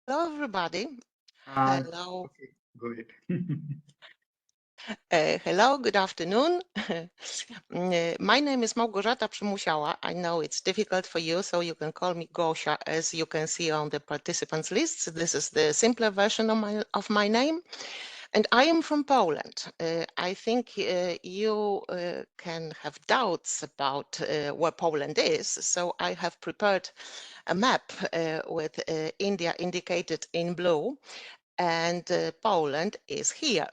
Hello, everybody. Hello. Okay, go ahead. Hello, good afternoon. My name is Malgorzata Przymusiala. I know it's difficult for you, so you can call me Gosia, as you can see on the participants list. This is the simpler version of my name. And I am from Poland. I think you can have doubts about where Poland is, so I have prepared a map with India indicated in blue, and Poland is here.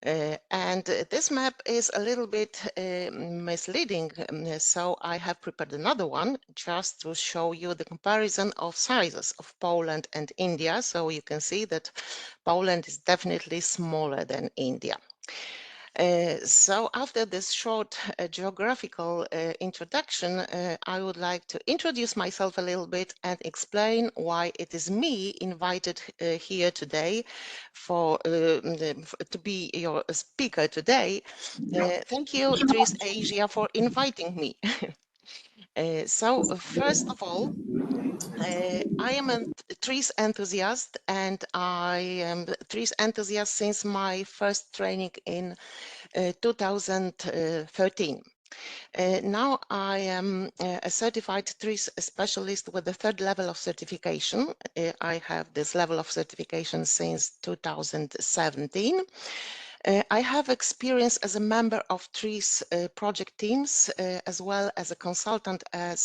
And this map is a little bit misleading, so I have prepared another one just to show you the comparison of sizes of Poland and India, so you can see that Poland is definitely smaller than India. So after this short geographical introduction, I would like to introduce myself a little bit and explain why it is me invited here today to be your speaker today. Thank you, TRIZ Asia, for inviting me. So first of all, I am a TRIZ enthusiast, and I am a TRIZ enthusiast since my first training in 2013. Now I am a certified TRIZ specialist with the third level of certification. I have this level of certification since 2017. I have experience as a member of TRIZ project teams, as well as a consultant at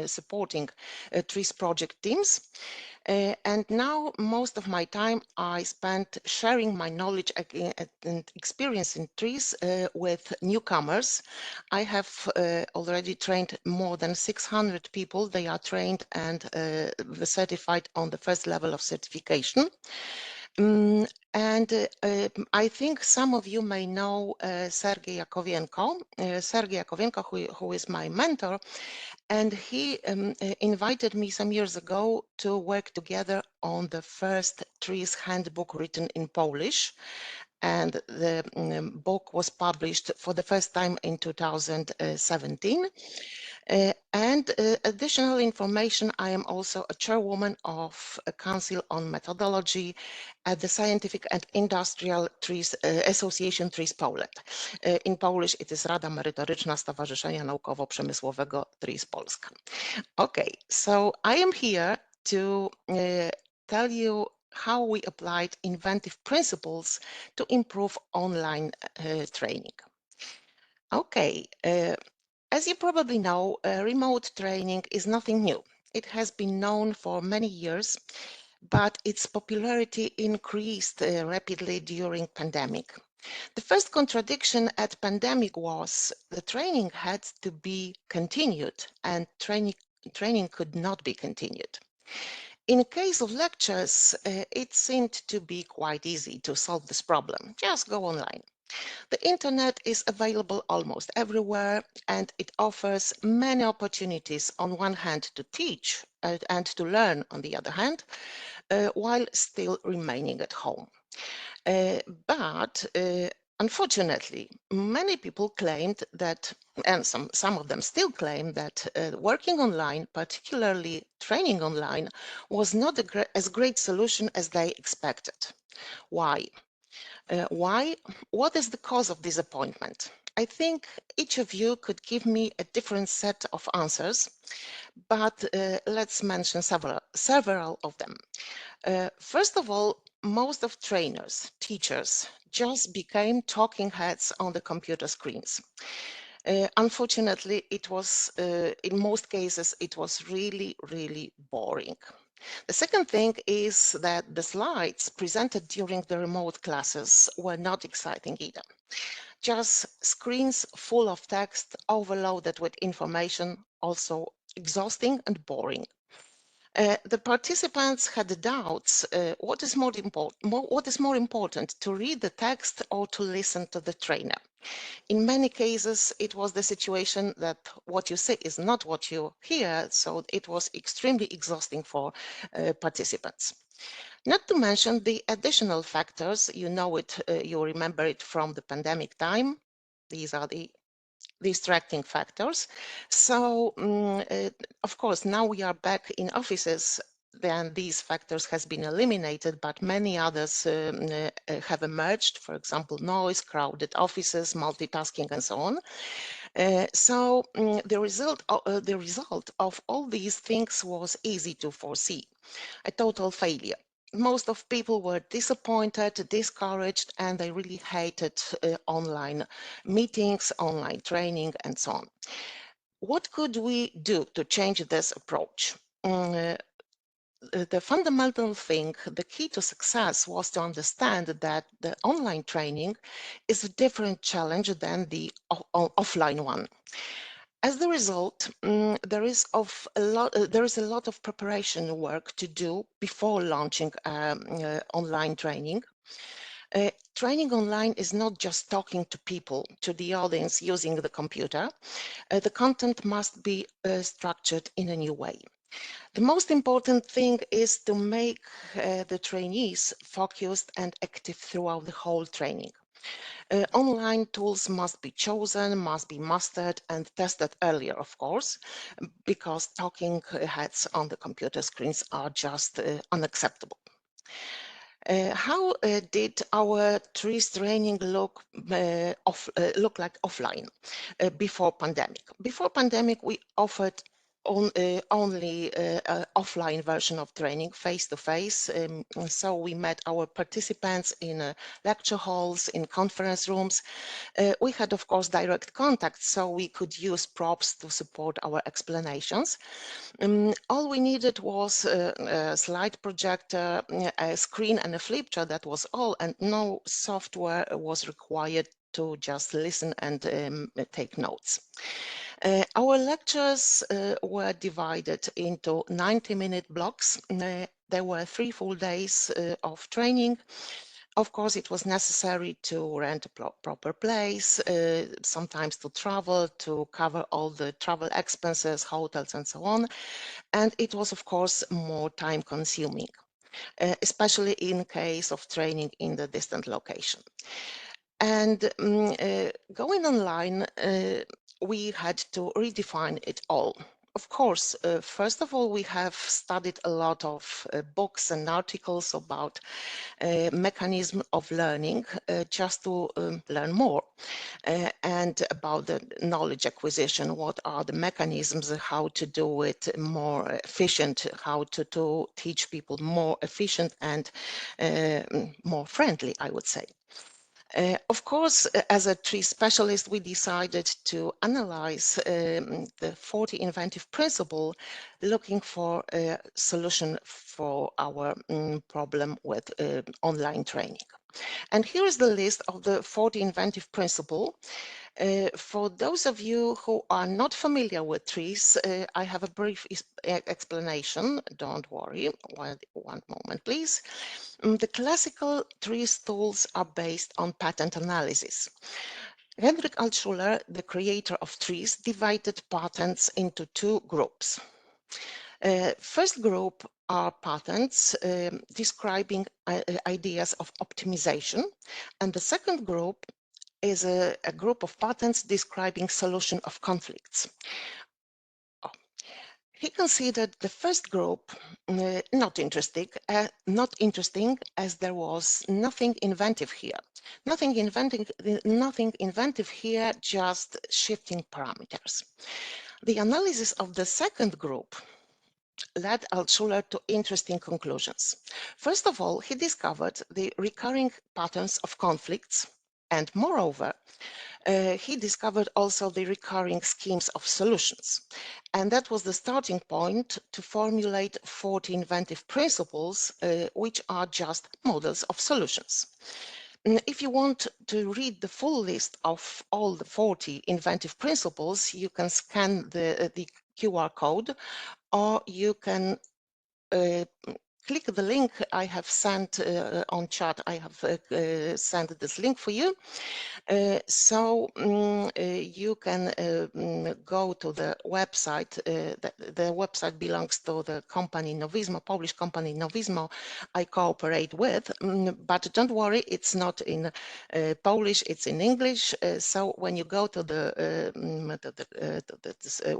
supporting TRIZ project teams. And now most of my time I spent sharing my knowledge and experience in TRIZ with newcomers. I have already trained more than 600 people. They are trained and certified on the first level of certification. I think some of you may know Sergei Yakovenko. Sergei Yakovenko, who is my mentor, and he invited me some years ago to work together on the first TRIZ handbook written in Polish. And the book was published for the first time in 2017. Additional information, I am also a chairwoman of a council on methodology at the Scientific and Industrial TRIZ, Association TRIZ Poland. In Polish it is Rada Merytoryczna Stowarzyszenia Naukowo-Przemysłowego TRIZ Polska. Okay, so I am here to tell you how we applied inventive principles to improve online training. Okay, as you probably know, remote training is nothing new. It has been known for many years, but its popularity increased rapidly during pandemic. The first contradiction at pandemic was the training had to be continued and training could not be continued. In case of lectures, it seemed to be quite easy to solve this problem. Just go online. The internet is available almost everywhere, and it offers many opportunities on one hand to teach and to learn on the other hand, while still remaining at home. But unfortunately, many people claimed that, and some of them still claim that working online, particularly training online, was not as great solution as they expected. Why? Why? What is the cause of disappointment? I think each of you could give me a different set of answers, but let's mention several of them. First of all, most of trainers, teachers, just became talking heads on the computer screens. Unfortunately, it was, in most cases, it was really, really boring. The second thing is that the slides presented during the remote classes were not exciting either. Just screens full of text, overloaded with information, also exhausting and boring. The participants had doubts what is more important, to read the text or to listen to the trainer. In many cases, it was the situation that what you say is not what you hear, so it was extremely exhausting for participants. Not to mention the additional factors, you know it, you remember it from the pandemic time. These are the distracting factors. So, of course, now we are back in offices. then these factors has been eliminated, but many others have emerged, for example, noise, crowded offices, multitasking, and so on. The result of all these things was easy to foresee, a total failure. Most of people were disappointed, discouraged, and they really hated online meetings, online training, and so on. What could we do to change this approach? The fundamental thing, the key to success, was to understand that the online training is a different challenge than the offline one. As the result, there is a lot of preparation work to do before launching online training. Training online is not just talking to people, to the audience using the computer. The content must be structured in a new way. The most important thing is to make the trainees focused and active throughout the whole training. Online tools must be chosen, must be mastered and tested earlier, of course, because talking heads on the computer screens are just unacceptable. How did our TRIZ training look like offline before pandemic? Before pandemic, we offered only offline version of training, face-to-face. So we met our participants in lecture halls, in conference rooms. We had, of course, direct contact, so we could use props to support our explanations. All we needed was a slide projector, a screen and a flip chart, that was all, and no software was required to just listen and take notes. Our lectures were divided into 90-minute blocks. There were 3 full days of training. Of course, it was necessary to rent a proper place, sometimes to travel, to cover all the travel expenses, hotels, and so on. And it was, of course, more time consuming, especially in case of training in the distant location. And going online, we had to redefine it all. Of course, first of all, we have studied a lot of books and articles about mechanism of learning, just to learn more, and about the knowledge acquisition. What are the mechanisms, how to do it more efficient, how to teach people more efficient and more friendly, I would say. Of course, as a TRIZ specialist, we decided to analyze the 40 inventive principle, looking for a solution for our problem with online training. And here is the list of the 40 inventive principle. For those of you who are not familiar with TRIZ, I have a brief explanation. Don't worry. One moment, please. The classical TRIZ tools are based on pattern analysis. Hendrik Altschuler, the creator of TRIZ, divided patterns into 2 groups. First group are patterns describing ideas of optimization, and the second group is a group of patterns describing solution of conflicts. He considered the first group not interesting as there was nothing inventive here. Nothing inventive here, just shifting parameters. The analysis of the second group led Altschuler to interesting conclusions. First of all, he discovered the recurring patterns of conflicts, and moreover, he discovered also the recurring schemes of solutions. And that was the starting point to formulate 40 inventive principles, which are just models of solutions. If you want to read the full list of all the 40 inventive principles, you can scan the QR code, or you can click the link I have sent on chat. I have sent this link for you. You can go to the website. The website belongs to the company Nowismo, Polish company Nowismo I cooperate with, but don't worry, it's not in Polish, it's in English. So when you go to the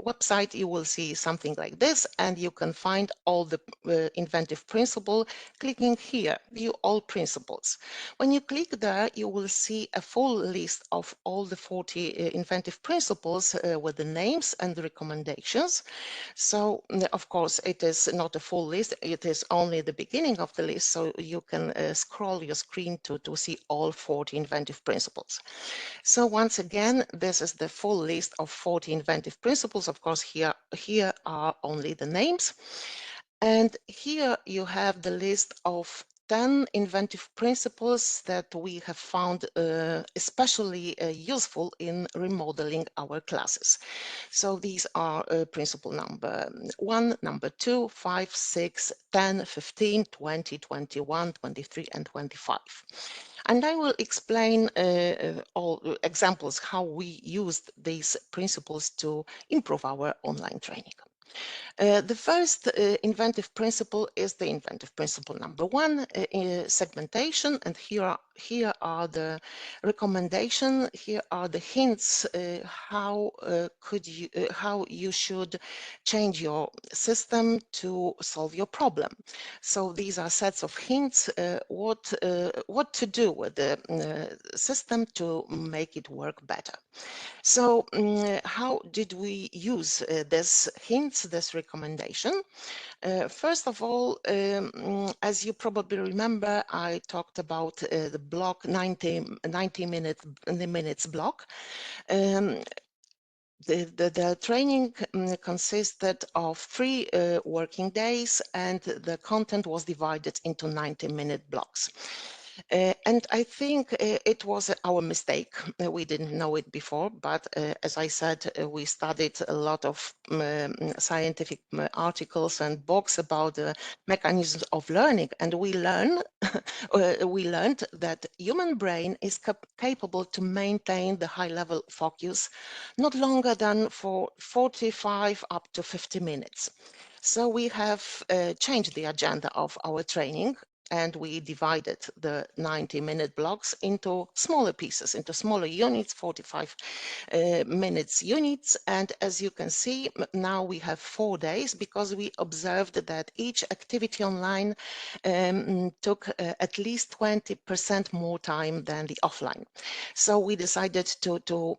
website, you will see something like this, and you can find all the inventive principle. Clicking here, view all principles. When you click there, you will see a full list of all the 40 inventive principles with the names and the recommendations. So, of course, it is not a full list. It is only the beginning of the list. So you can scroll your screen to see all 40 inventive principles. So once again, this is the full list of 40 inventive principles. Of course, here are only the names. And here you have the list of 10 inventive principles that we have found especially useful in remodeling our classes. So these are principle number 1, number 2, 5, 6, 10, 15, 20, 21, 23, and 25. And I will explain all examples how we used these principles to improve our online training. The first inventive principle is the inventive principle number 1, segmentation, and here are the recommendations. Here are the hints how you should change your system to solve your problem. So these are sets of hints what to do with the system to make it work better. So how did we use this hints, this recommendation? First of all, as you probably remember, I talked about the block 90 minutes block. The training consisted of 3 working days, and the content was divided into 90-minute blocks. And I think it was our mistake. We didn't know it before, but as I said, we studied a lot of scientific articles and books about the mechanisms of learning, and we learned that human brain is capable to maintain the high level focus not longer than for 45 up to 50 minutes. So we have changed the agenda of our training, and we divided the 90-minute blocks into smaller pieces, into smaller units, 45 minutes units. And as you can see, now we have 4 days because we observed that each activity online took at least 20% more time than the offline. So we decided to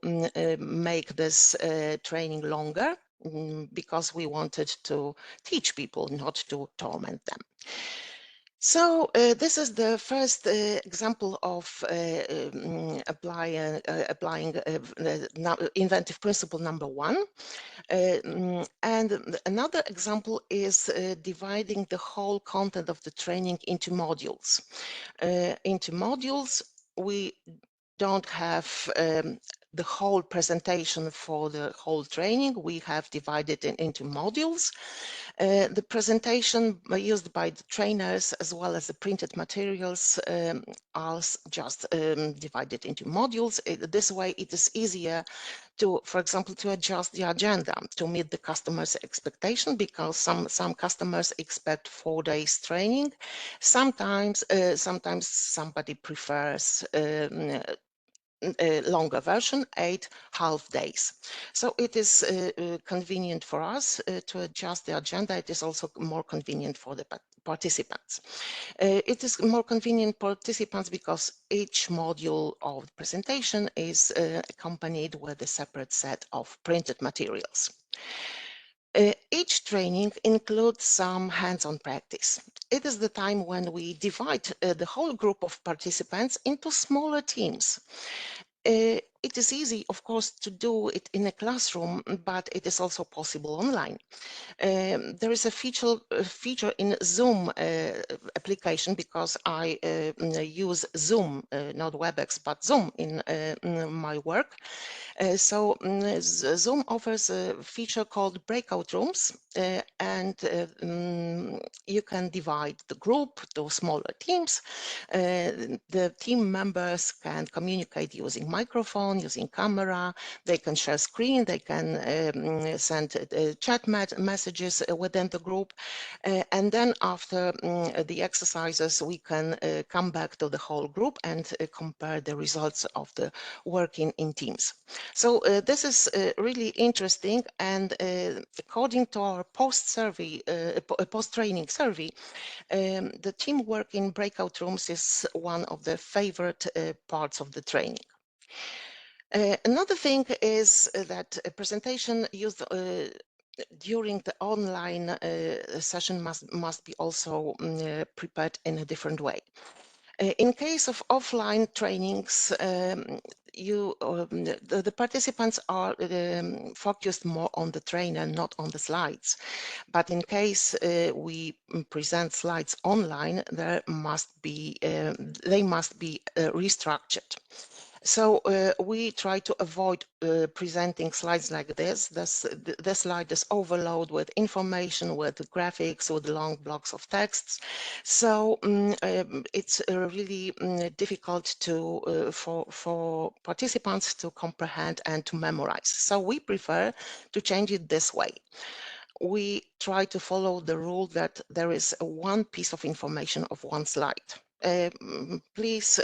make this training longer because we wanted to teach people, not to torment them. So this is the first example of applying inventive principle number 1. And another example is dividing the whole content of the training into modules. We don't have the whole presentation for the whole training. We have divided it into modules. The presentation used by the trainers as well as the printed materials are just divided into modules. This way it is easier to, for example, to adjust the agenda to meet the customer's expectation, because some customers expect 4 days training. Sometimes somebody prefers a longer version, 8 half days. So it is convenient for us to adjust the agenda. It is also more convenient for the participants. It is more convenient for participants because each module of the presentation is accompanied with a separate set of printed materials. Each training includes some hands-on practice. It is the time when we divide the whole group of participants into smaller teams. it is easy, of course, to do it in a classroom, but it is also possible online. There is a feature in Zoom application, because I use Zoom, not WebEx, but Zoom in my work. Zoom offers a feature called breakout rooms, and you can divide the group to smaller teams. The team members can communicate using microphone, using camera. They can share screen. They can send chat messages within the group. And then after the exercises, we can come back to the whole group and compare the results of the working in teams. So this is really interesting, and according to our post-training survey, the teamwork in breakout rooms is one of the favorite parts of the training. Another thing is that a presentation used during the online session must be also prepared in a different way. In case of offline trainings, the participants are focused more on the trainer, not on the slides. But in case we present slides online, they must be restructured. So we try to avoid presenting slides like this. The slide is overloaded with information, with graphics, with long blocks of texts. So it's really difficult for participants to comprehend and to memorize. So we prefer to change it this way. We try to follow the rule that there is one piece of information of one slide. Please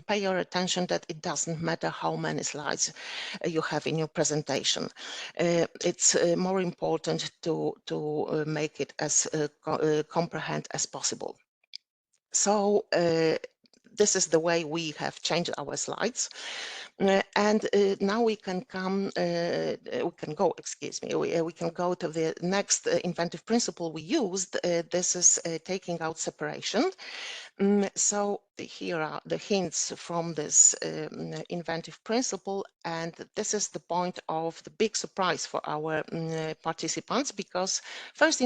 pay your attention that it doesn't matter how many slides you have in your presentation. It's more important to make it as comprehend as possible. So this is the way we have changed our slides. And now we can go to the next inventive principle we used. This is taking out separation. So here are the hints from this inventive principle, and this is the point of the big surprise for our participants, because first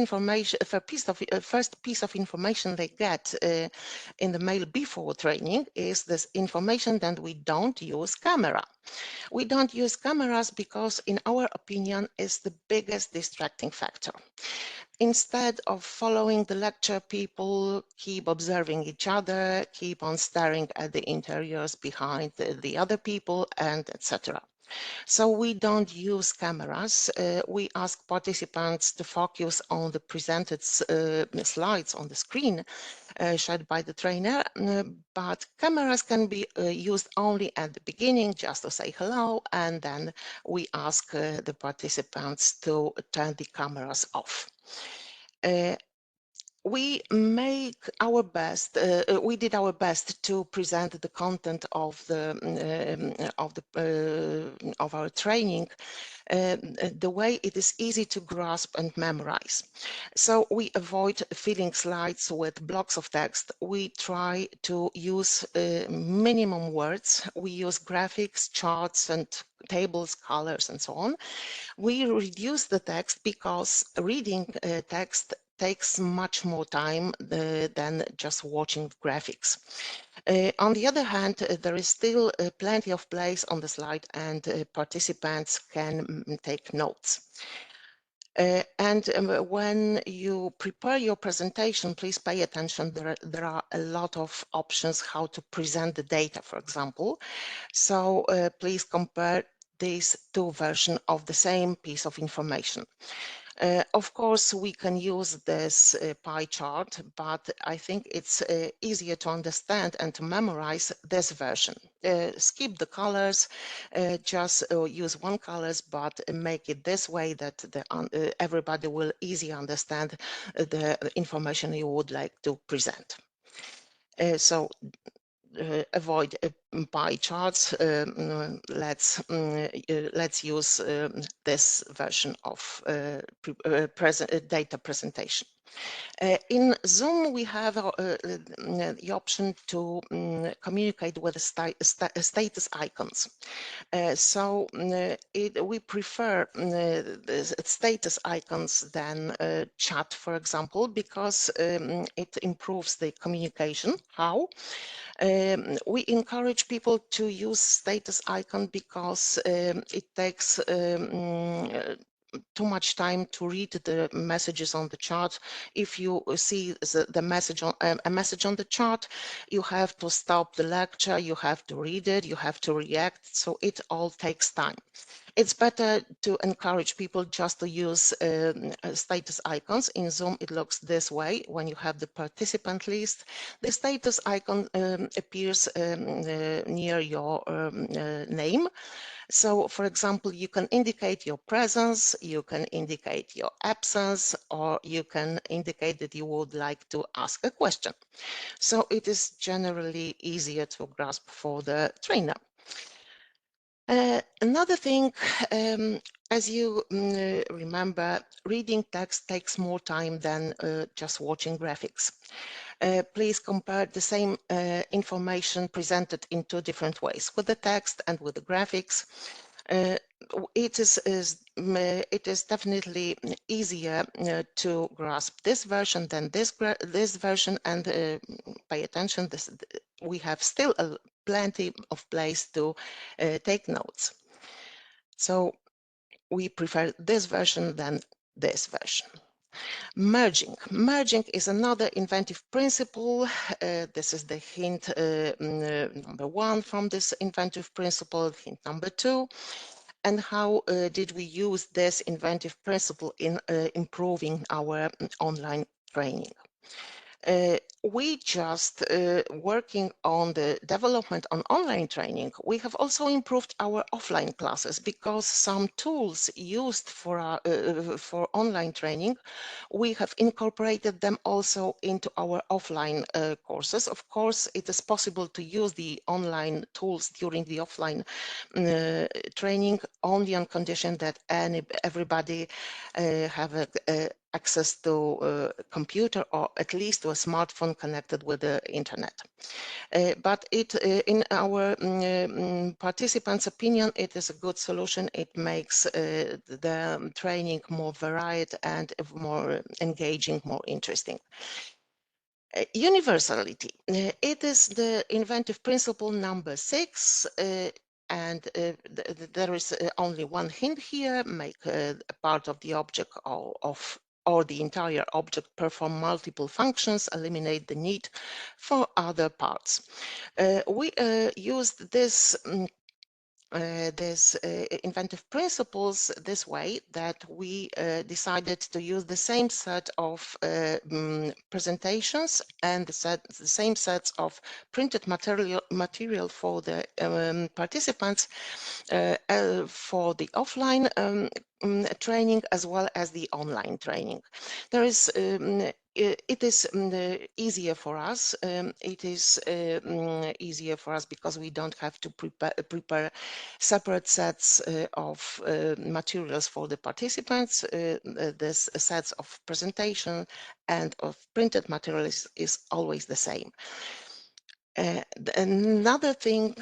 piece of information they get in the mail before training is this information that we don't use camera. We don't use cameras because, in our opinion, is the biggest distracting factor. Instead of following the lecture, people keep observing each other, keep on staring at the interiors behind the other people, and etc. So we don't use cameras. We ask participants to focus on the presented slides on the screen shared by the trainer, but cameras can be used only at the beginning, just to say hello, and then we ask the participants to turn the cameras off. We did our best to present the content of our training the way it is easy to grasp and memorize. So we avoid filling slides with blocks of text. We try to use minimum words. We use graphics, charts, and tables, colors, and so on. We reduce the text because reading text takes much more time than just watching graphics. On the other hand, there is still plenty of place on the slide, and participants can take notes. When you prepare your presentation, please pay attention. There are a lot of options how to present the data, for example. So please compare these two versions of the same piece of information. Of course, we can use this pie chart, but I think it's easier to understand and to memorize this version. Skip the colors, just use one colors, but make it this way that everybody will easily understand the information you would like to present. Avoid pie charts. Let's use this version of data presentation. In Zoom, we have the option to communicate with the status icons. We prefer the status icons than chat, for example, because it improves the communication. How? We encourage people to use status icon because it takes too much time to read the messages on the chart. If you see the message on a message on the chart, you have to stop the lecture, you have to read it, you have to react, so it all takes time. It's better to encourage people just to use status icons. In Zoom, it looks this way. When you have the participant list, the status icon appears near your name. So, for example, you can indicate your presence, you can indicate your absence, or you can indicate that you would like to ask a question. So it is generally easier to grasp for the trainer. Another thing, as you remember, reading text takes more time than just watching graphics. Please compare the same information presented in two different ways, with the text and with the graphics. It is definitely easier to grasp this version than this version, and pay attention. We have still plenty of place to take notes. So we prefer this version than this version. Merging. Merging is another inventive principle. This is the hint number one from this inventive principle, hint number two. And how did we use this inventive principle in improving our online training? We just working on the development on online training. We have also improved our offline classes because some tools used for online training, we have incorporated them also into our offline courses. Of course, it is possible to use the online tools during the offline training only on condition that everybody have access to a computer or at least to a smartphone connected with the internet. But in our participants' opinion, it is a good solution. It makes the training more varied and more engaging, more interesting. Universality. It is the inventive principle number 6. And there is only one hint here: make a part of the object or the entire object perform multiple functions, eliminate the need for other parts. We used this inventive principles this way, that we decided to use the same set of presentations and the same sets of printed material for the participants for the offline training as well as the online training. There is it is easier for us. It is easier for us because we don't have to prepare separate sets of materials for the participants. This sets of presentation and of printed materials is always the same. Another thing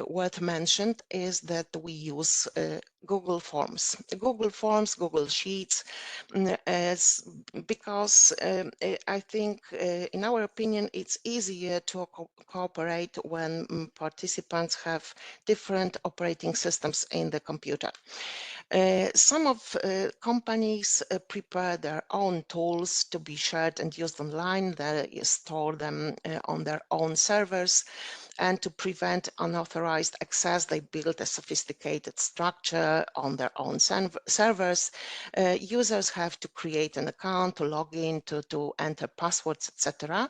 worth mentioned is that we use Google Forms. Google Sheets, because I think, in our opinion, it's easier to cooperate when participants have different operating systems in the computer. Some of companies prepare their own tools to be shared and used online. They store them on their own servers, and to prevent unauthorized access, they build a sophisticated structure on their own servers. Users have to create an account, to log in, to enter passwords, etc.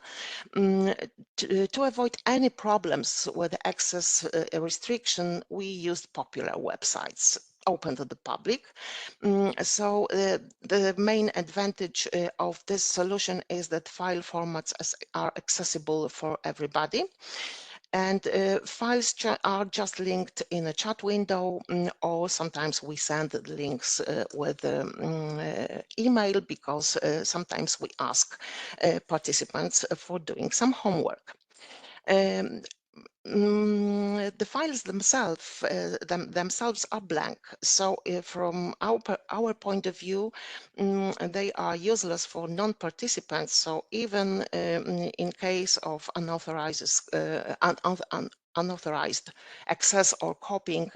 To avoid any problems with access restriction, we used popular websites open to the public. So the main advantage of this solution is that file formats are accessible for everybody. And files are just linked in a chat window, or sometimes we send the links with email, because sometimes we ask participants for doing some homework. The files themselves are blank, so from our point of view, they are useless for non-participants. So even in case of unauthorized access or copying,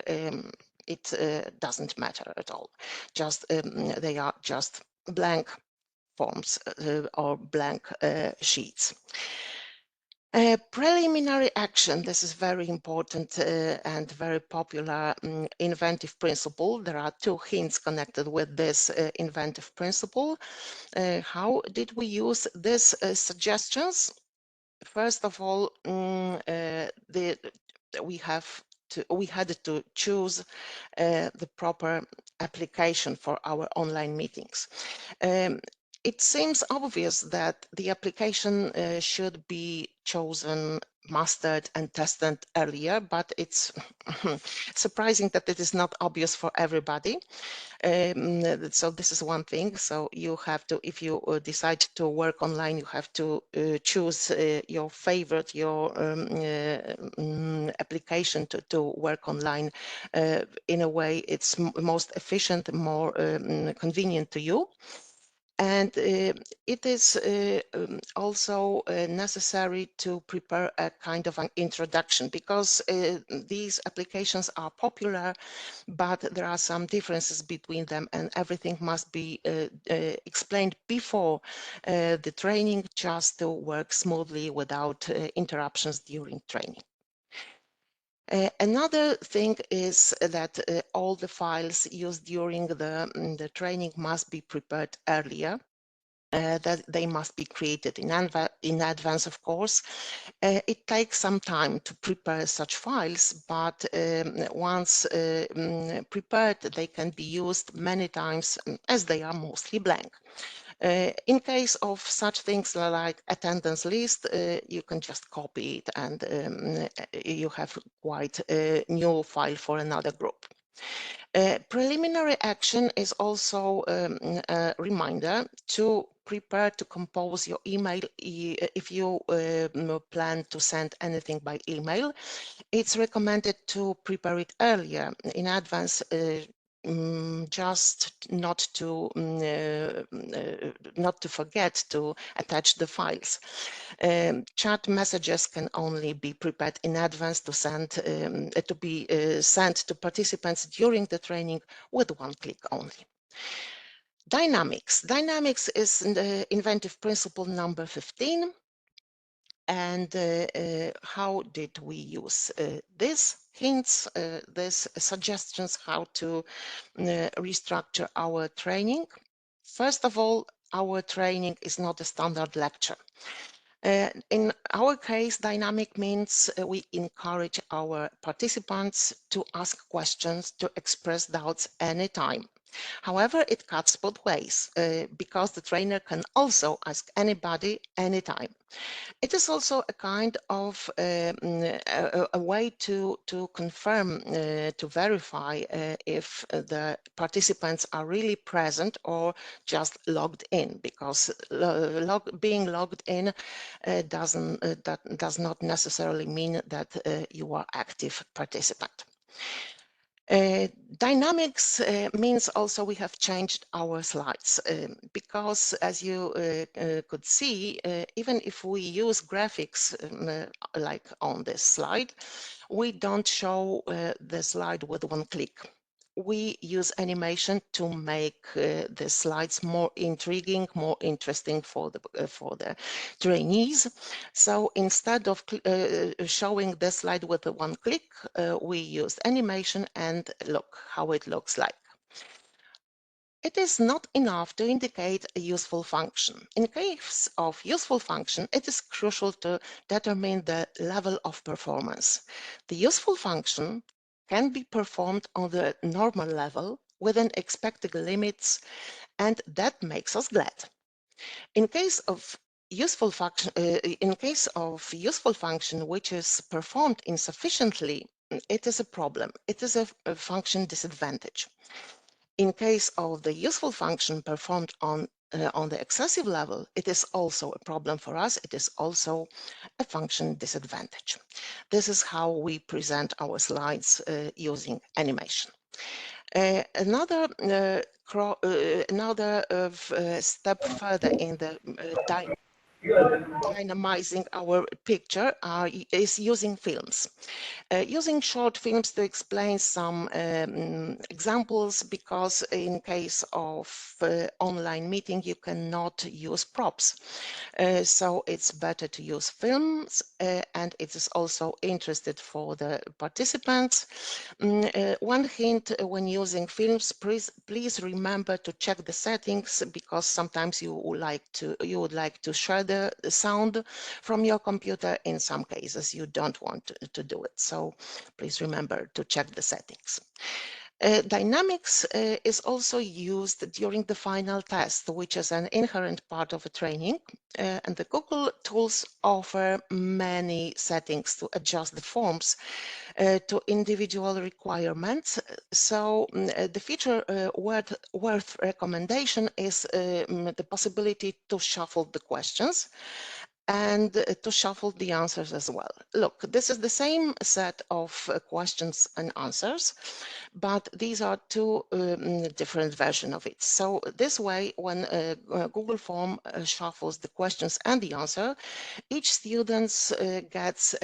it doesn't matter at all. Just they are just blank forms or blank sheets. Preliminary action, this is very important and very popular inventive principle. There are two hints connected with this inventive principle. How did we use these suggestions? First of all, we had to choose the proper application for our online meetings. It seems obvious that the application should be chosen, mastered and tested earlier, but it's surprising that it is not obvious for everybody. So this is one thing. So you have to, if you decide to work online, you have to choose your favorite, your application to work online in a way it's most efficient, more convenient to you. And it is also necessary to prepare a kind of an introduction, because these applications are popular, but there are some differences between them, and everything must be explained before the training, just to work smoothly without interruptions during training. Another thing is that all the files used during the training must be prepared earlier. That they must be created in advance, of course. It takes some time to prepare such files, but once prepared, they can be used many times, as they are mostly blank. In case of such things like attendance list, you can just copy it, and you have quite a new file for another group. Preliminary action is also a reminder to prepare to compose your email. If you plan to send anything by email, it's recommended to prepare it earlier in advance, just not to forget to attach the files. Chat messages can only be prepared in advance to be sent to participants during the training with one click only. Dynamics. Dynamics is the inventive principle number 15. And how did we use these hints, these suggestions, how to restructure our training? First of all, our training is not a standard lecture. In our case, dynamic means we encourage our participants to ask questions, to express doubts anytime. However, it cuts both ways, because the trainer can also ask anybody anytime. It is also a kind of a way to confirm, to verify if the participants are really present or just logged in, because being logged in does not necessarily mean that you are active participant. Dynamics means also we have changed our slides, because as you could see, even if we use graphics like on this slide, we don't show the slide with one click. We use animation to make the slides more intriguing, more interesting for the trainees. So instead of showing the slide with the one click, we used animation, and look how it looks like. It is not enough to indicate a useful function. In case of useful function, it is crucial to determine the level of performance. The useful function can be performed on the normal level within expected limits, and that makes us glad. In case of useful function, in case of useful function which is performed insufficiently, it is a problem. It is a function disadvantage. In case of the useful function performed on the excessive level, it is also a problem for us. It is also a function disadvantage. This is how we present our slides using animation. Another step further in the dynamizing our picture is using films. Using short films to explain some examples, because in case of online meeting you cannot use props. So it's better to use films, and it is also interested for the participants. One hint when using films, please remember to check the settings, because sometimes you would like to share the sound from your computer. In some cases you don't want to do it, so please remember to check the settings. Dynamics is also used during the final test, which is an inherent part of a training, and the Google tools offer many settings to adjust the forms to individual requirements. So the feature worth recommendation is the possibility to shuffle the questions and to shuffle the answers as well. Look, this is the same set of questions and answers, but these are two different versions of it. So this way, when Google Form shuffles the questions and the answer, each student gets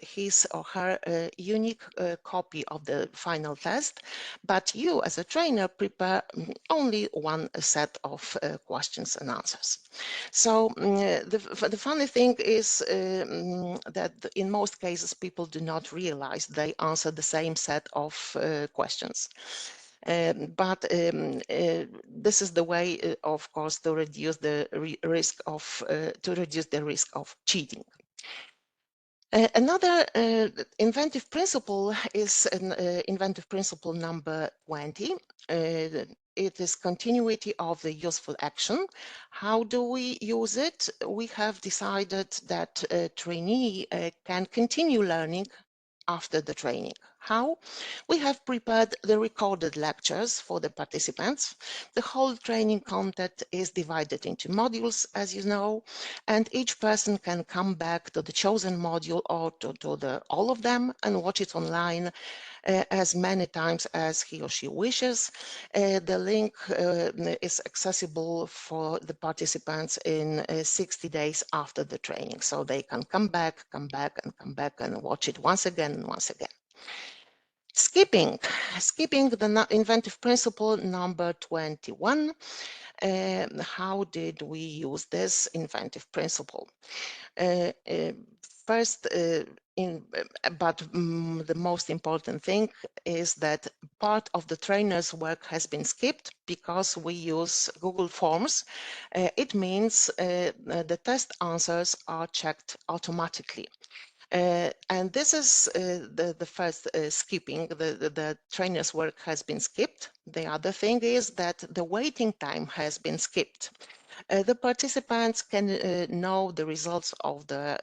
his or her unique copy of the final test, but you as a trainer prepare only one set of questions and answers. So the funny thing is that in most cases people do not realize they answer the same set of questions. This is the way, of course, to reduce the risk of cheating. Another inventive principle is inventive principle number 20. It is continuity of the useful action. How do we use it? We have decided that a trainee can continue learning after the training. How? We have prepared the recorded lectures for the participants. The whole training content is divided into modules, as you know, and each person can come back to the chosen module or to all of them and watch it online as many times as he or she wishes. The link is accessible for the participants in 60 days after the training, so they can come back and watch it once again and once again. Skipping the inventive principle number 21. How did we use this inventive principle? First, the most important thing is that part of the trainer's work has been skipped because we use Google Forms. It means the test answers are checked automatically. And this is the first skipping. The trainer's work has been skipped. The other thing is that the waiting time has been skipped. The participants can know the results of the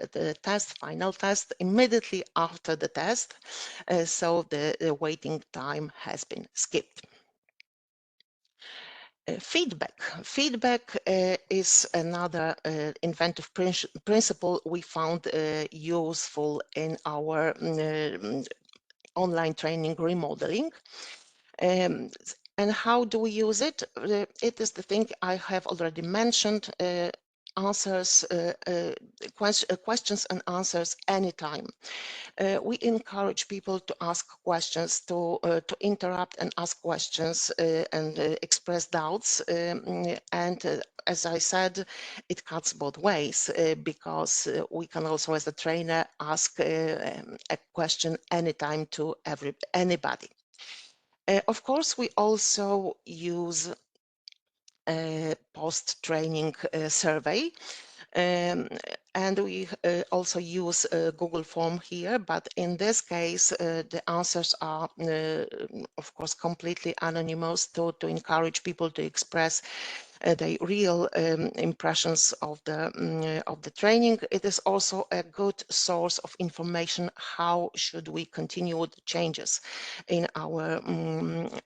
final test immediately after the test, so the waiting time has been skipped. Feedback is another inventive principle we found useful in our online training remodeling. And how do we use it? It is the thing I have already mentioned, questions and answers anytime. We encourage people to ask questions, to interrupt and ask questions and express doubts. As I said, it cuts both ways because we can also, as a trainer, ask a question anytime to anybody. Of course, we also use a post-training survey. And we also use Google Form here, but in this case, the answers are, of course, completely anonymous to encourage people to express the real impressions of the training. It is also a good source of information. How should we continue with changes in our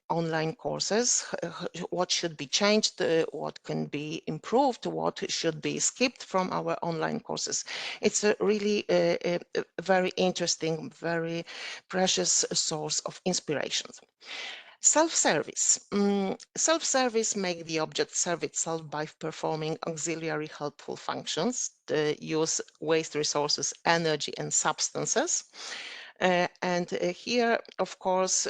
online courses? What should be changed? What can be improved? What should be skipped from our online courses? It's a really a very interesting, very precious source of inspiration. Self-service. Self-service makes the object serve itself by performing auxiliary helpful functions, use waste resources, energy, and substances. And here, of course,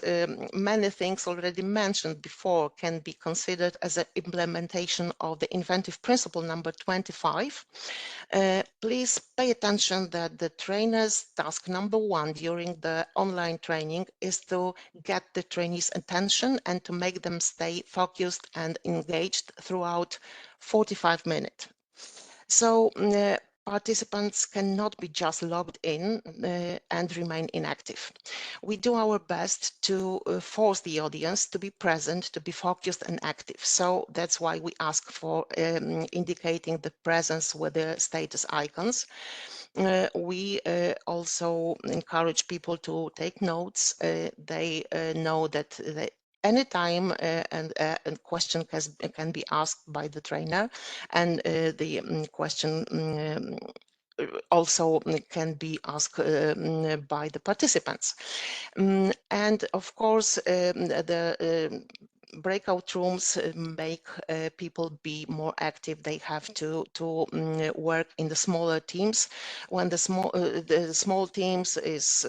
many things already mentioned before can be considered as an implementation of the inventive principle number 25. Please pay attention that the trainer's task number 1 during the online training is to get the trainees' attention and to make them stay focused and engaged throughout 45 minutes. So participants cannot be just logged in and remain inactive. We do our best to force the audience to be present, to be focused and active. So that's why we ask for indicating the presence with the status icons. We also encourage people to take notes. They know that anytime a question can be asked by the trainer, and the question also can be asked by the participants. And of course, the breakout rooms make people be more active. They have to work in the smaller teams. When the small teams is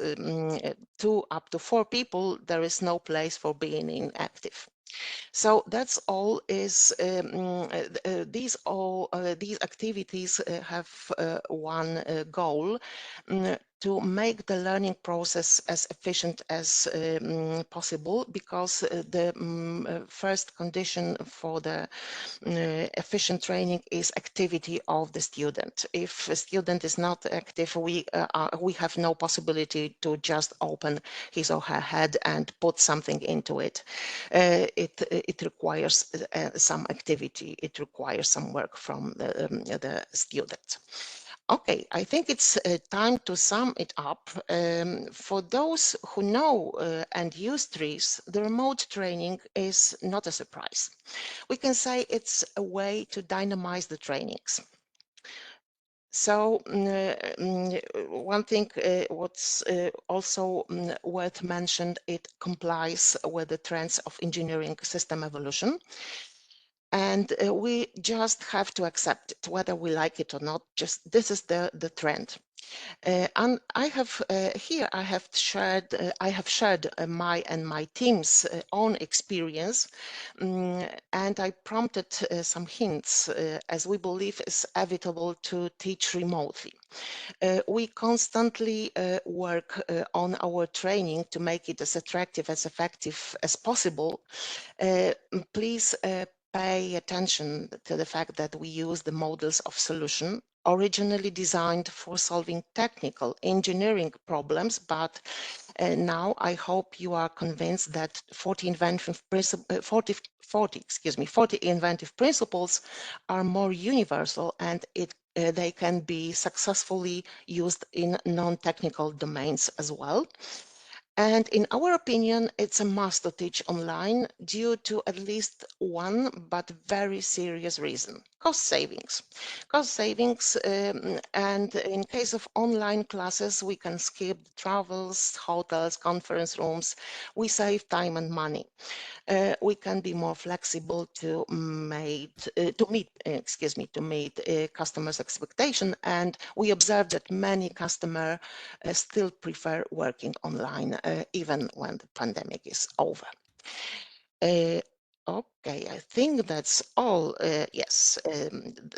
2 up to 4 people, there is no place for being inactive. So that's all. These activities have one goal: to make the learning process as efficient as possible, because the first condition for the efficient training is activity of the student. If a student is not active, we have no possibility to just open his or her head and put something into it. It requires some activity. It requires some work from the student. Okay, I think it's time to sum it up. For those who know and use TRIZ, the remote training is not a surprise. We can say it's a way to dynamize the trainings. So one thing what's also worth mentioned, it complies with the trends of engineering system evolution. And we just have to accept it, whether we like it or not. Just this is the trend. And I have here I have shared my and my team's own experience, and I prompted some hints, as we believe it's inevitable to teach remotely. We constantly work on our training to make it as attractive, as effective as possible. Please pay attention to the fact that we use the models of solution originally designed for solving technical engineering problems, but now I hope you are convinced that 40 inventive principles are more universal, and they can be successfully used in non-technical domains as well. And in our opinion, it's a must to teach online due to at least one but very serious reason: cost savings. Cost savings, and in case of online classes, we can skip travels, hotels, conference rooms. We save time and money. We can be more flexible to meet customers' expectation, and we observe that many customers still prefer working online even when the pandemic is over. Okay, I think that's all. Yes,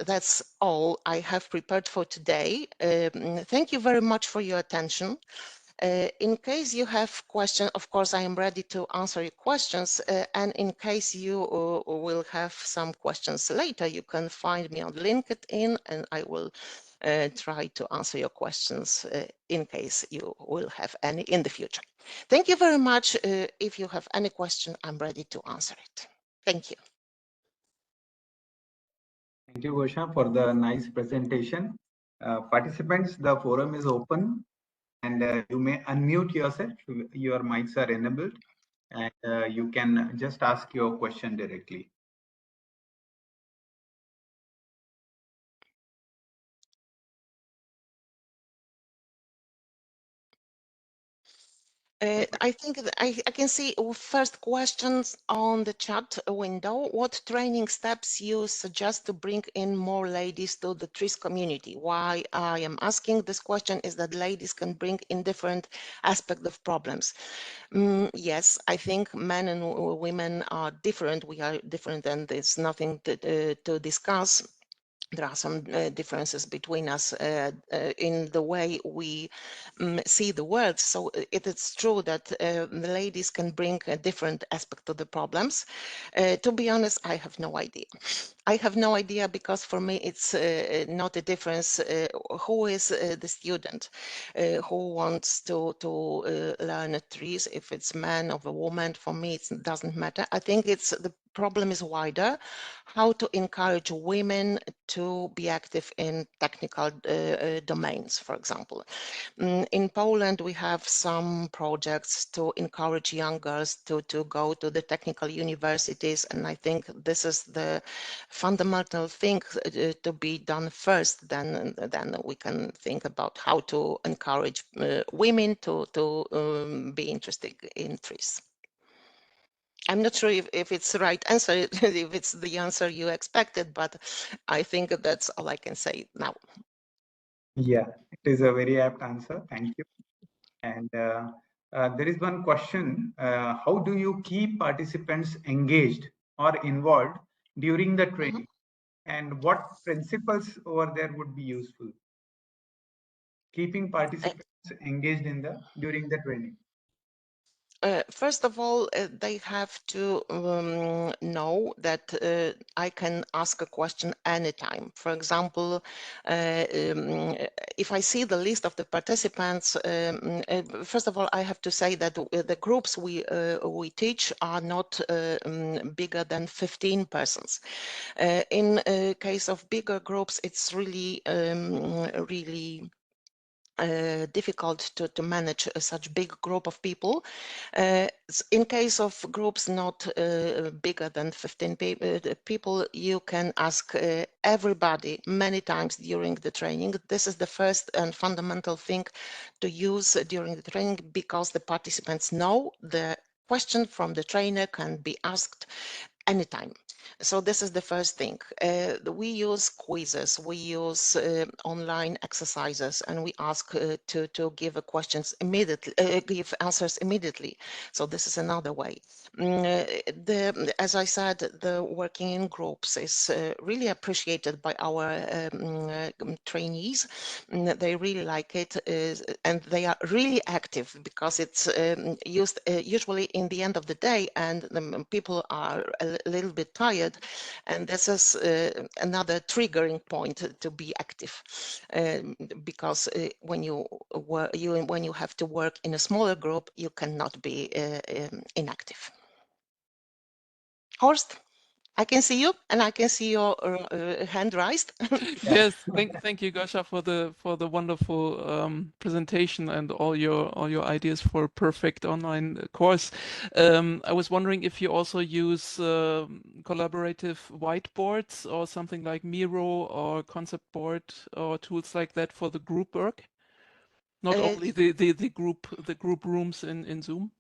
that's all I have prepared for today. Thank you very much for your attention. In case you have questions, of course, I am ready to answer your questions. And in case you will have some questions later, you can find me on LinkedIn, and I will try to answer your questions in case you will have any in the future. Thank you very much. If you have any question, I'm ready to answer it. Thank you. Thank you, Gosha, for the nice presentation. Participants, the forum is open and you may unmute yourself. Your mics are enabled and you can just ask your question directly. I think I can see first questions on the chat window. What training steps you suggest to bring in more ladies to the TRIZ community? Why I am asking this question is that ladies can bring in different aspects of problems. Yes, I think men and women are different. We are different and there's nothing to discuss. There are some differences between us in the way we see the world. So it is true that the ladies can bring a different aspect to the problems. To be honest, I have no idea. I have no idea because for me it's not a difference who is the student who wants to learn a TRIZ, if it's man or a woman. For me it doesn't matter. I think it's the problem is wider, how to encourage women to be active in technical domains, for example. In Poland, we have some projects to encourage young girls to go to the technical universities, and I think this is the fundamental thing to be done first. Then we can think about how to encourage women to be interested in TRIZ. I'm not sure if it's the right answer, if it's the answer you expected, but I think that's all I can say now. Yeah, it is a very apt answer. Thank you. And there is one question. How do you keep participants engaged or involved during the training? And what principles over there would be useful? Keeping participants engaged during the training. First of all, they have to know that I can ask a question anytime. For example, if I see the list of the participants, first of all, I have to say that the groups we teach are not bigger than 15 persons. In case of bigger groups, it's really difficult to manage such big group of people. In case of groups not bigger than 15 people, you can ask everybody many times during the training. This is the first and fundamental thing to use during the training, because the participants know the question from the trainer can be asked anytime. So this is the first thing. We use quizzes, we use online exercises, and we ask to give questions immediately, give answers immediately. So this is another way. As I said, the working in groups is really appreciated by our trainees. They really like it, and they are really active because it's used usually in the end of the day, and the people are a little bit tired, and this is another triggering point to be active, because when you have to work in a smaller group, you cannot be inactive. Horst, I can see you, and I can see your hand raised. Yes, thank you, Gosha, for the wonderful presentation and all your ideas for a perfect online course. I was wondering if you also use collaborative whiteboards or something like Miro or concept board or tools like that for the group work. Not only the group rooms in Zoom.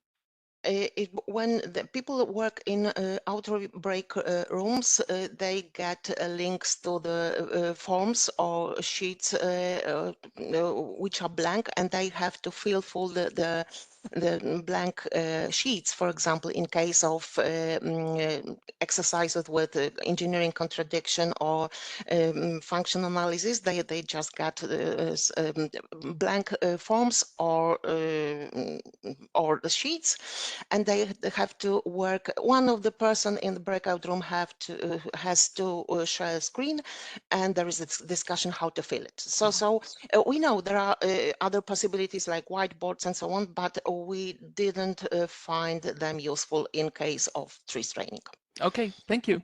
When the people work in outer break rooms, they get links to the forms or sheets which are blank, and they have to fill the blank sheets. For example, in case of exercises with engineering contradiction or function analysis, they just got blank forms or the sheets, and they have to work. One of the person in the breakout room has to share a screen, and there is a discussion how to fill it. So we know there are other possibilities like whiteboards and so on, but we didn't find them useful in case of TRIZ training. Okay, thank you.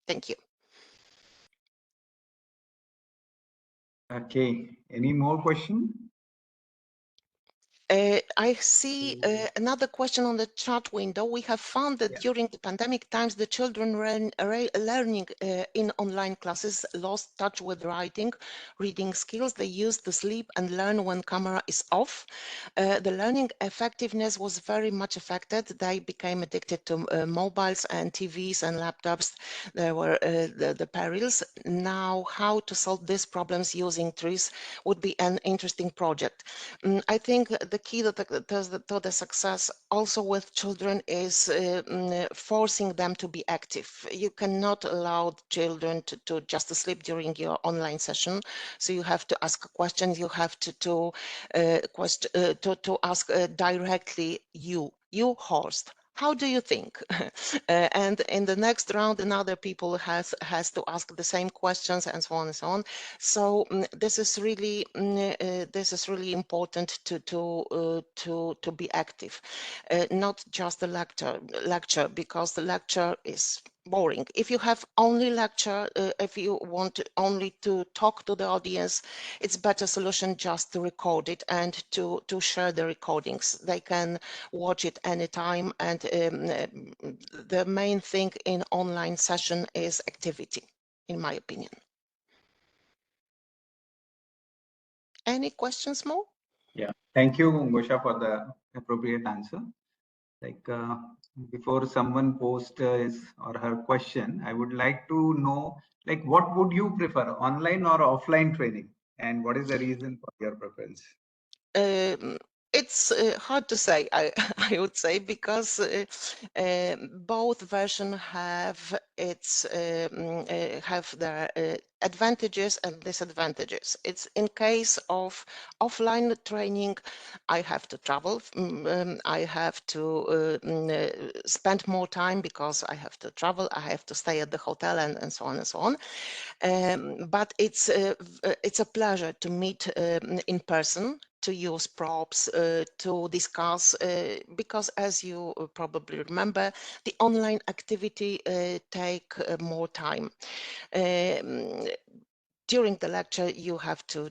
Thank you. Okay, any more question? I see another question on the chat window. We have found that during the pandemic times, the children learning in online classes lost touch with writing, reading skills. They used to sleep and learn when camera is off. The learning effectiveness was very much affected. They became addicted to mobiles and TVs and laptops. There were the perils. Now, how to solve these problems using TRIZ would be an interesting project. I think the key to the success also with children is forcing them to be active. You cannot allow children to just sleep during your online session. So you have to ask questions. You have to ask directly you Horst. How do you think? And in the next round, another people has to ask the same questions and so on and so on. So this is really important to be active, not just the lecture because the lecture is boring. If you have only lecture, if you want only to talk to the audience, it's better solution just to record it and to share the recordings. They can watch it anytime, and the main thing in online session is activity, in my opinion. Any questions more? Yeah, thank you, Gosha, for the appropriate answer. Like before someone posts his or her question, I would like to know, like, what would you prefer, online or offline training, and what is the reason for your preference? It's hard to say, I would say, because both versions have have their advantages and disadvantages. It's in case of offline training, I have to travel. I have to spend more time because I have to travel. I have to stay at the hotel and so on and so on. But it's a pleasure to meet in person, to use props, to discuss, because as you probably remember, the online activity take more time. During the lecture, you have to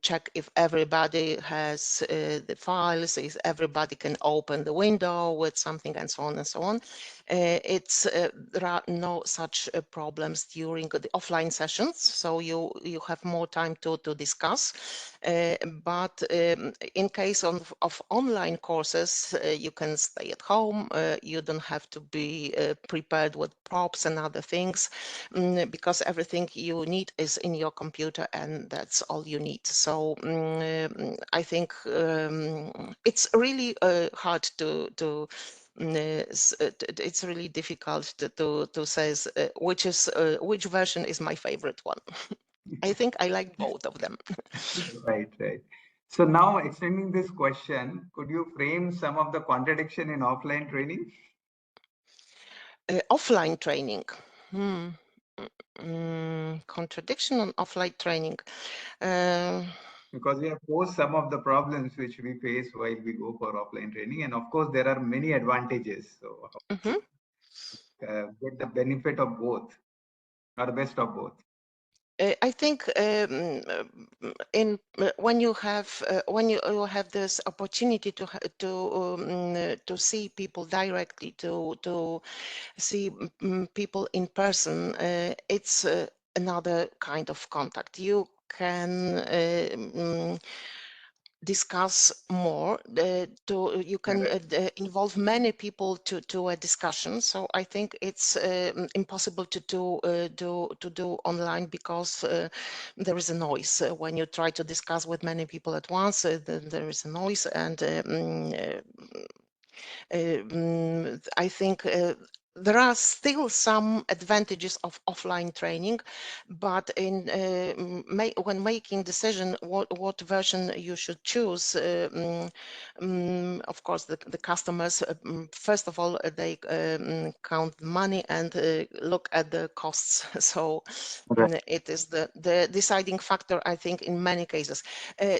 check if everybody has the files, if everybody can open the window with something and so on and so on. There are no such problems during the offline sessions, so you have more time to discuss. But in case of online courses, you can stay at home. You don't have to be prepared with props and other things, because everything you need is in your computer, and that's all you need. So I think it's really hard to it's really difficult to say which version is my favorite one. I think I like both of them. Right, right. So now, extending this question, could you frame some of the contradiction in offline training? Offline training. Contradiction on offline training. Because we have posed some of the problems which we face while we go for offline training, and of course there are many advantages. So get the benefit of both, or the best of both. I think when you have this opportunity to see people directly, to see people in person, it's another kind of contact. You can discuss more. You can involve many people to a discussion. So I think it's impossible to do online, because there is a noise when you try to discuss with many people at once. There is a noise, and I think there are still some advantages of offline training, but when making decision what version you should choose, of course the customers first of all they count money and look at the costs. So it is the deciding factor, I think, in many cases.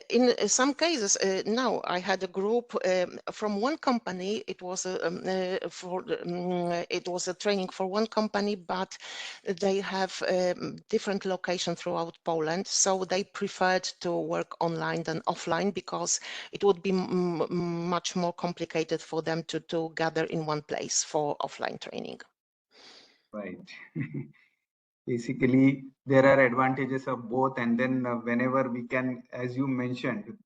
In some cases, now I had a group from one company. It was it was a training for one company, but they have different locations throughout Poland, so they preferred to work online than offline because it would be much more complicated for them to gather in one place for offline training. Right. Basically, there are advantages of both, and then whenever we can, as you mentioned,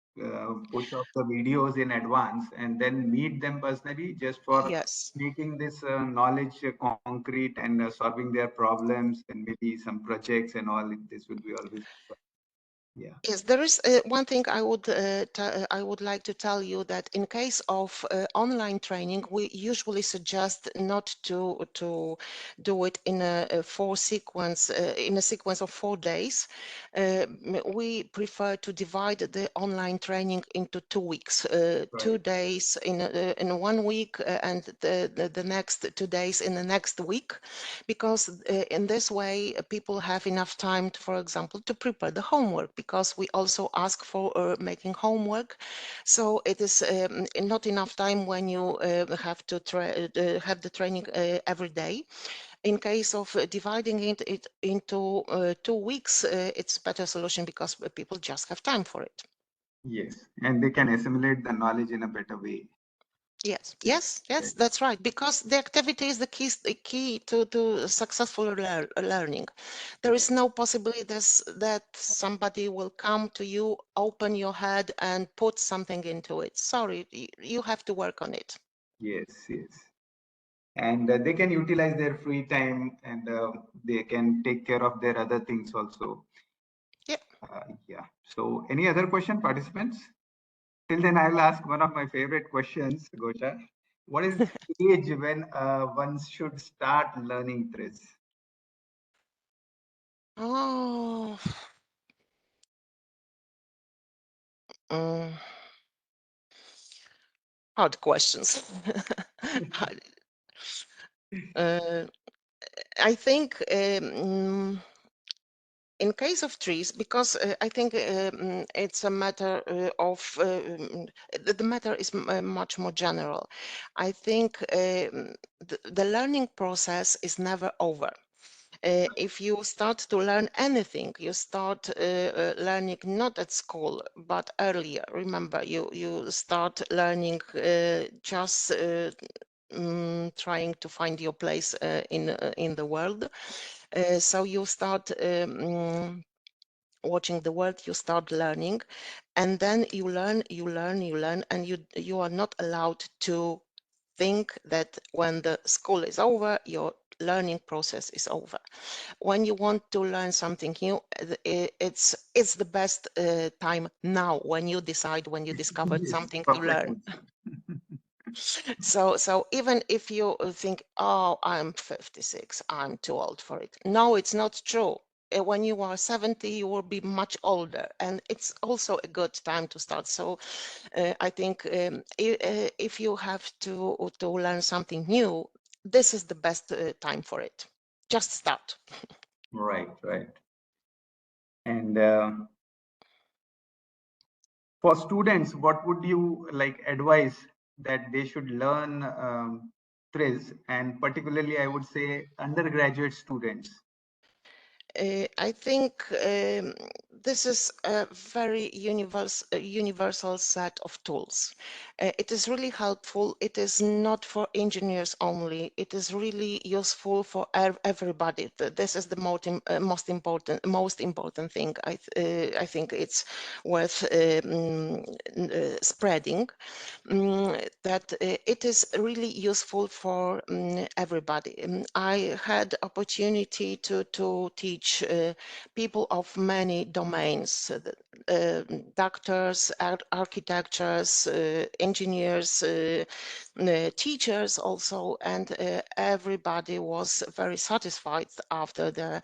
push off the videos in advance and then meet them personally just for Yes. making this knowledge concrete and solving their problems and maybe some projects and all. This would be always, yeah. Yes, there is one thing I would like to tell you, that in case of online training, we usually suggest not to do it in a sequence of 4 days. We prefer to divide the online training into 2 weeks, Right. 2 days in 1 week and the next 2 days in the next week, because in this way people have enough time, for example, to prepare the homework, because we also ask for making homework. So it is not enough time when you have to have the training every day. In case of dividing it into 2 weeks, it's a better solution because people just have time for it. Yes, and they can assimilate the knowledge in a better way. Yes, yes, yes, that's right. Because the activity is the key to successful learning. There is no possibility that somebody will come to you, open your head, and put something into it. Sorry, you have to work on it. Yes, yes. And they can utilize their free time, and they can take care of their other things also. Yeah. Yeah. So, any other question, participants? Till then, I'll ask one of my favorite questions, Gosha. What is the age when one should start learning TRIZ? Oh. Hard questions. I think in case of TRIZ, because I think it's a matter the matter is much more general. I think the learning process is never over. If you start to learn anything, you start learning not at school, but earlier. Remember, you start learning just trying to find your place in the world. So you start watching the world, you start learning, and then you learn, and you are not allowed to think that when the school is over, your learning process is over. When you want to learn something new, it's the best time now, when you discovered Yes, something to perfect learn. answer. So even if you think, oh, I'm 56, I'm too old for it. No, it's not true. When you are 70, you will be much older, and it's also a good time to start. So I think if you have to learn something new, this is the best time for it. Just start. Right, right. And for students, what would you like advise that they should learn TRIZ, and particularly, I would say undergraduate students? I think this is a very universal set of tools. It is really helpful. It is not for engineers only. It is really useful for everybody. This is the most important thing. I think it's worth spreading. That it is really useful for everybody. I had opportunity to teach people of many domains, doctors, architectures, engineers, teachers also, and everybody was very satisfied after the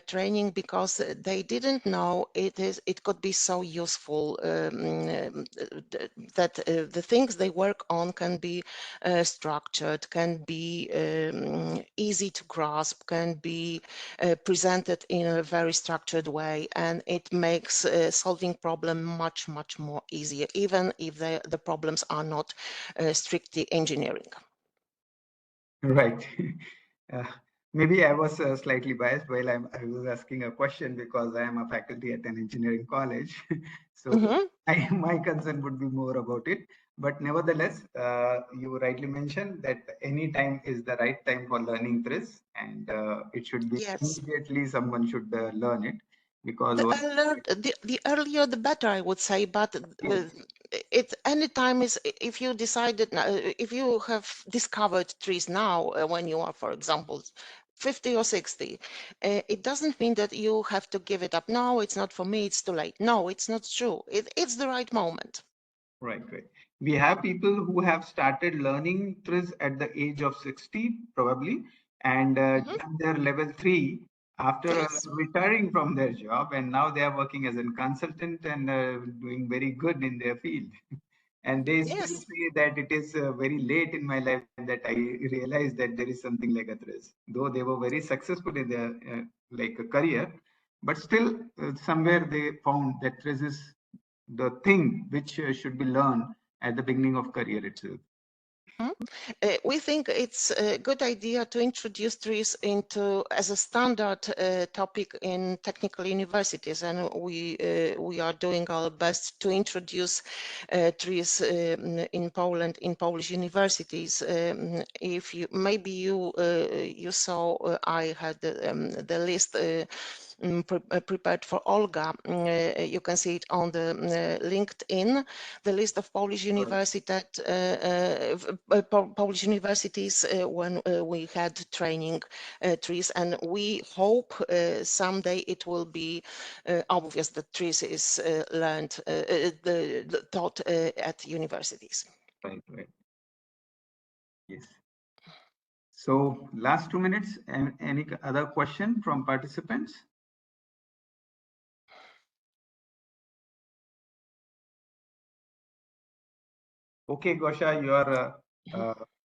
training, because they didn't know it could be so useful, that the things they work on can be structured, can be easy to grasp, can be presented in a very structured way, and it makes solving problem much more easier, even if the problems are not strictly engineering. Right. Uh, Maybe I was slightly biased while I was asking a question because I am a faculty at an engineering college. So Mhm. my concern would be more about it. But nevertheless, you rightly mentioned that any time is the right time for learning TRIZ, and it should be Yes. immediately someone should learn it because The earlier the better, I would say, but it any time is if you decided if you have discovered trees now when you are, for example, 50 or 60, it doesn't mean that you have to give it up. No, it's not for me, it's too late. No, it's not true. It's the right moment. right, right. We have people who have started learning TRIZ at the age of 60, probably, and Mhm. done their level 3 after Yes. retiring from their job, and now they are working as a consultant and doing very good in their field. And they still Yes. say that it is very late in my life that I realized that there is something like a TRIZ. Though they were very successful in their like a career, but still somewhere they found that TRIZ is the thing which should be learned at the beginning of career itself. Mhm. We think it's a good idea to introduce trees into as a standard topic in technical universities, and we are doing our best to introduce trees in Poland in Polish universities. If you maybe you saw, I had the list. Prepared for Olga. You can see it on the LinkedIn, the list of Polish Polish universities when we had training trees, and we hope someday it will be obvious that trees is learned, taught at universities. Right, right. Yes. So last 2 minutes, any other question from participants? Okay, Gosha, your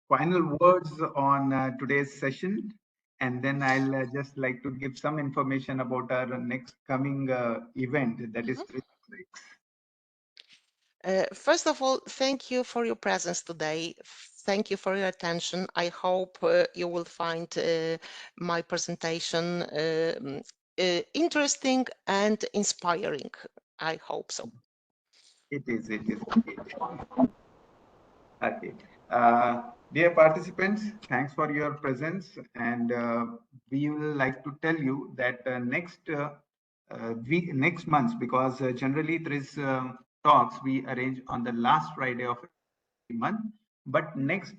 final words on today's session, and then I'll just like to give some information about our next coming event, that is Mhm. TRIZtalks. First of all, thank you for your presence today. Thank you for your attention. I hope you will find my presentation interesting and inspiring. I hope so. It is, it is. Okay. Dear participants, thanks for your presence. And we will like to tell you that next month, because generally there is talks we arrange on the last Friday of every month. But next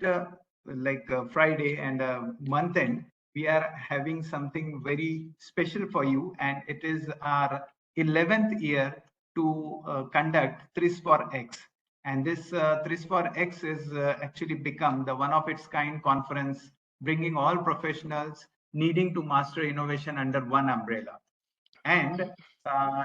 Friday and month end, we are having something very special for you. And it is our 11th year to conduct TRIZ for X. And this TRIZ for X is actually become the one of its kind conference, bringing all professionals needing to master innovation under one umbrella. And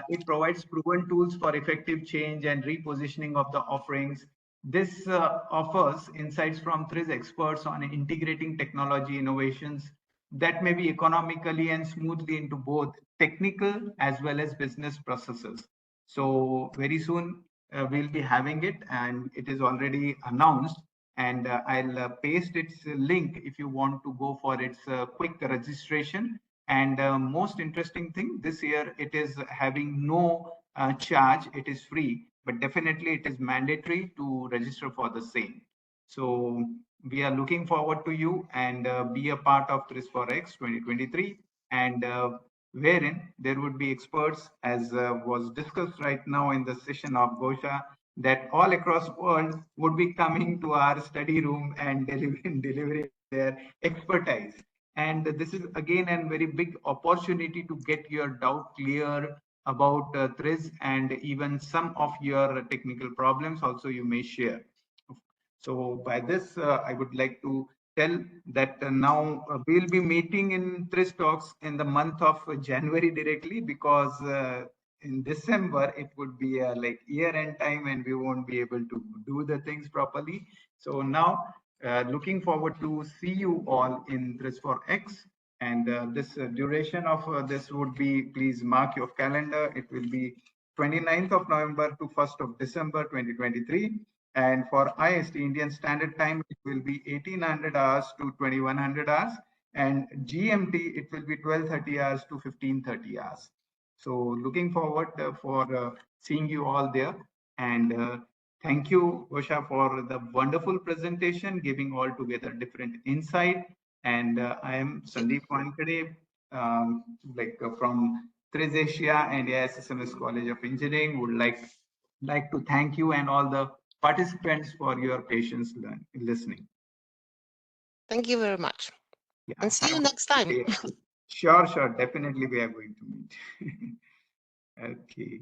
it provides proven tools for effective change and repositioning of the offerings. This offers insights from TRIZ experts on integrating technology innovations that may be economically and smoothly into both technical as well as business processes. So very soon we'll be having it, and it is already announced. And I'll paste its link if you want to go for its quick registration. And most interesting thing, this year it is having no charge, it is free, but definitely it is mandatory to register for the same. So we are looking forward to you and be a part of TRIZ for X 2023, and wherein there would be experts, as was discussed right now in the session of Gosha, that all across world would be coming to our study room and delivering their expertise. And this is again a very big opportunity to get your doubt clear about TRIZ, and even some of your technical problems also you may share. So by this, I would like to tell that now we'll be meeting in TRIZtalks in the month of January directly, because in December it would be like year-end time and we won't be able to do the things properly. So now looking forward to see you all in TRIZ for X. And this duration of this would be, please mark your calendar. It will be 29th of November to 1st of December 2023. And for IST, Indian Standard Time, it will be 1800 hours to 2100 hours. And GMT, it will be 1230 hours to 1530 hours. So looking forward for seeing you all there. And thank you, Osha, for the wonderful presentation, giving all together different insight. And I am Sandeep Wankade, from TRIZ Asia and AISSMS College of Engineering. Would like to thank you and all the participants for your patience listening. Thank you very much. Yeah, And see you next time. Sure, definitely we are going to meet. Okay.